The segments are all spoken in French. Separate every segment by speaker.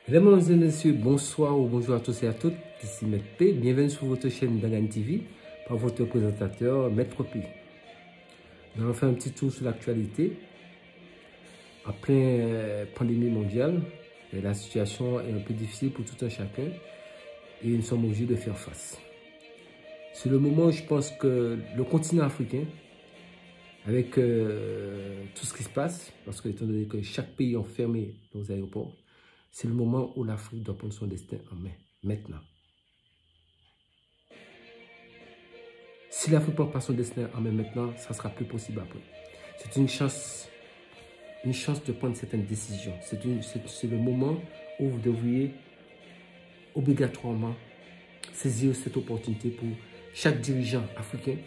Speaker 1: Mesdames et messieurs, bonsoir ou bonjour à tous et à toutes. Ici Maître P. Bienvenue sur votre chaîne Dangan TV par votre présentateur Maître P. Nous allons faire un petit tour sur l'actualité. En pleine pandémie mondiale, la situation est un peu difficile pour tout un chacun et nous sommes obligés de faire face. C'est le moment où je pense que le continent africain, avec tout ce qui se passe, parce que étant donné que chaque pays est fermé nos aéroports, c'est le moment où l'Afrique doit prendre son destin en main, maintenant. Si l'Afrique ne prend pas son destin en main maintenant, ça ne sera plus possible après. C'est une chance de prendre certaines décisions. C'est le moment où vous devriez obligatoirement saisir cette opportunité pour chaque dirigeant africain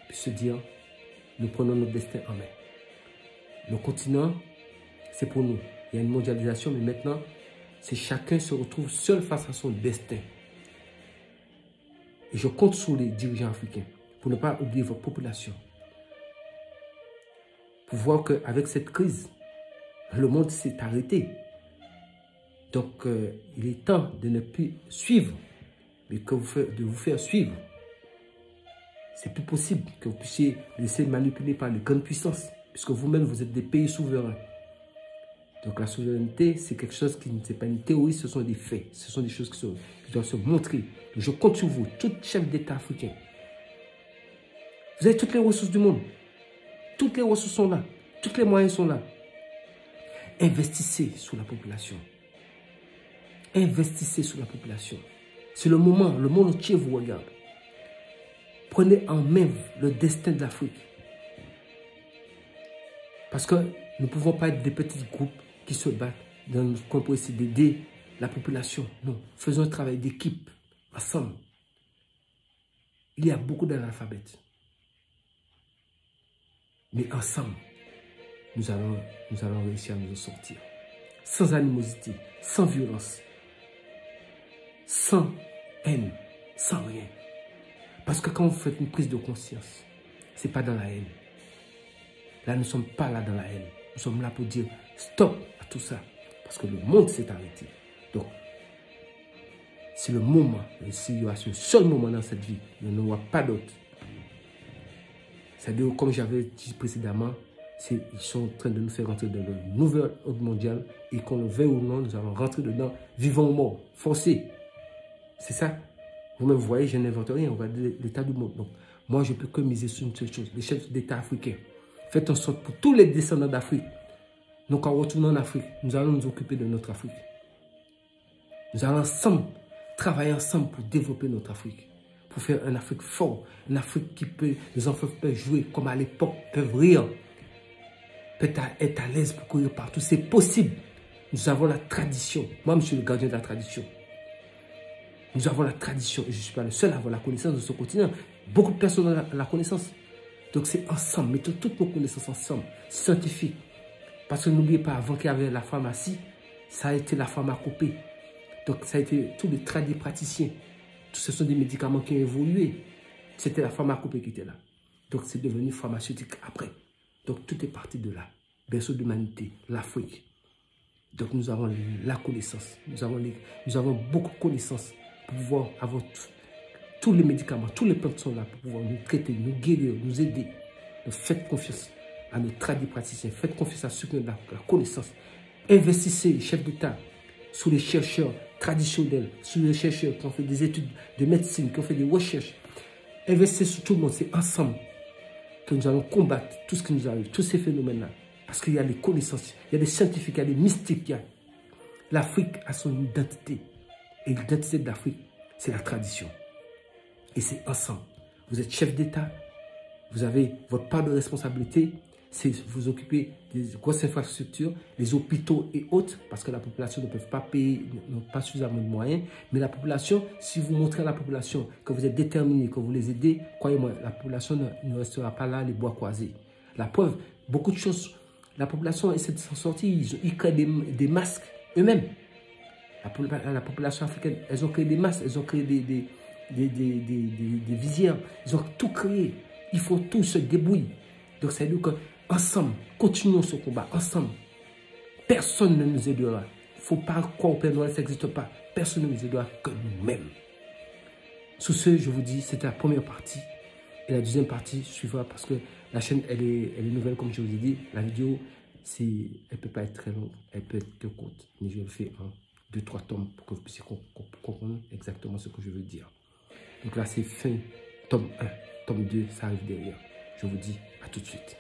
Speaker 1: puisse se dire, nous prenons notre destin en main. Le continent, c'est pour nous. Il y a une mondialisation, mais maintenant, c'est chacun se retrouve seul face à son destin. Et je compte sur les dirigeants africains pour ne pas oublier votre population. Pour voir qu'avec cette crise, le monde s'est arrêté. Donc, il est temps de ne plus suivre, mais de vous faire suivre. C'est plus possible que vous puissiez laisser manipuler par les grandes puissances, puisque vous-même, vous êtes des pays souverains. Donc la souveraineté, c'est quelque chose qui n'est pas une théorie, ce sont des faits. Ce sont des choses qui doivent se montrer. Donc, je compte sur vous, tout chef d'État africain. Vous avez toutes les ressources du monde. Toutes les ressources sont là. Tous les moyens sont là. Investissez sur la population. Investissez sur la population. C'est le moment, le monde entier vous regarde. Prenez en main le destin de l'Afrique. Parce que nous ne pouvons pas être des petits groupes qui se battent pour essayer d'aider la population. Non, faisons un travail d'équipe, ensemble. Il y a beaucoup d'analphabètes. Mais ensemble, nous allons réussir à nous en sortir. Sans animosité, sans violence, sans haine, sans rien. Parce que quand vous faites une prise de conscience, ce n'est pas dans la haine. Là, nous ne sommes pas là dans la haine. Nous sommes là pour dire stop à tout ça. Parce que le monde s'est arrêté. Donc, c'est le moment. Et s'il y a ce seul moment dans cette vie, il n'y en aura pas d'autre. C'est-à-dire, comme j'avais dit précédemment, ils sont en train de nous faire rentrer dans le nouvel ordre mondial. Et qu'on le veuille ou non, nous allons rentrer dedans, vivant ou mort, forcé. C'est ça. Vous-même, vous voyez, je n'invente rien. On va dire l'état du monde. Donc, moi, je ne peux que miser sur une seule chose. Les chefs d'État africains. Faites en sorte pour tous les descendants d'Afrique. Donc en retournant en Afrique, nous allons nous occuper de notre Afrique. Nous allons ensemble, travailler ensemble pour développer notre Afrique. Pour faire une Afrique forte, une Afrique qui peut, les enfants peuvent jouer comme à l'époque, peuvent rire, peuvent être à l'aise pour courir partout. C'est possible. Nous avons la tradition. Moi, je suis le gardien de la tradition. Nous avons la tradition. Et je ne suis pas le seul à avoir la connaissance de ce continent. Beaucoup de personnes ont la connaissance. Donc c'est ensemble, mettons toutes nos connaissances ensemble, scientifiques. Parce que n'oubliez pas, avant qu'il y avait la pharmacie, ça a été la pharmacopée. Donc ça a été tous les praticiens. Tout ce sont des médicaments qui ont évolué. C'était la pharmacopée qui était là. Donc c'est devenu pharmaceutique après. Donc tout est parti de là. Berceau de l'humanité, l'Afrique. Donc nous avons la connaissance. Nous avons beaucoup de connaissances pour pouvoir avoir tous les médicaments, tous les plantes sont là pour pouvoir nous traiter, nous guérir, nous aider. Donc faites confiance à nos praticiens, faites confiance à ceux qui ont la connaissance. Investissez les chefs d'État sur les chercheurs traditionnels, sur les chercheurs qui ont fait des études de médecine, qui ont fait des recherches. Investissez sur tout le monde, c'est ensemble que nous allons combattre tout ce qui nous arrive, tous ces phénomènes-là. Parce qu'il y a des connaissances, il y a des scientifiques, il y a des mystiques. L'Afrique a son identité. Et l'identité de l'Afrique, c'est la tradition. Et c'est ensemble. Vous êtes chef d'État, vous avez votre part de responsabilité, c'est vous occuper des grosses infrastructures, les hôpitaux et autres, parce que la population ne peut pas payer, n'a pas suffisamment de moyens. Mais la population, si vous montrez à la population que vous êtes déterminé, que vous les aidez, croyez-moi, la population ne restera pas là, les bois croisés. La preuve, beaucoup de choses, la population essaie de s'en sortir, ils créent des masques eux-mêmes. La population africaine, elles ont créé des masques, elles ont créé des visières, ils ont tout créé. Ils font tout, se débrouillent. Donc ça veut dire qu'ensemble, continuons ce combat, ensemble. Personne ne nous aidera. faut pas croire au Père Noël, ça n'existe pas. Personne ne nous aidera que nous-mêmes. Sur ce, je vous dis, c'était la première partie. Et la deuxième partie suivra parce que la chaîne, elle est nouvelle, comme je vous ai dit. La vidéo, elle ne peut pas être très longue, elle peut être que courte. Mais je vais le faire en 2-3 tomes pour que vous puissiez comprendre exactement ce que je veux dire. Donc là, c'est fin tome 1. Tome 2, ça arrive derrière. Je vous dis à tout de suite.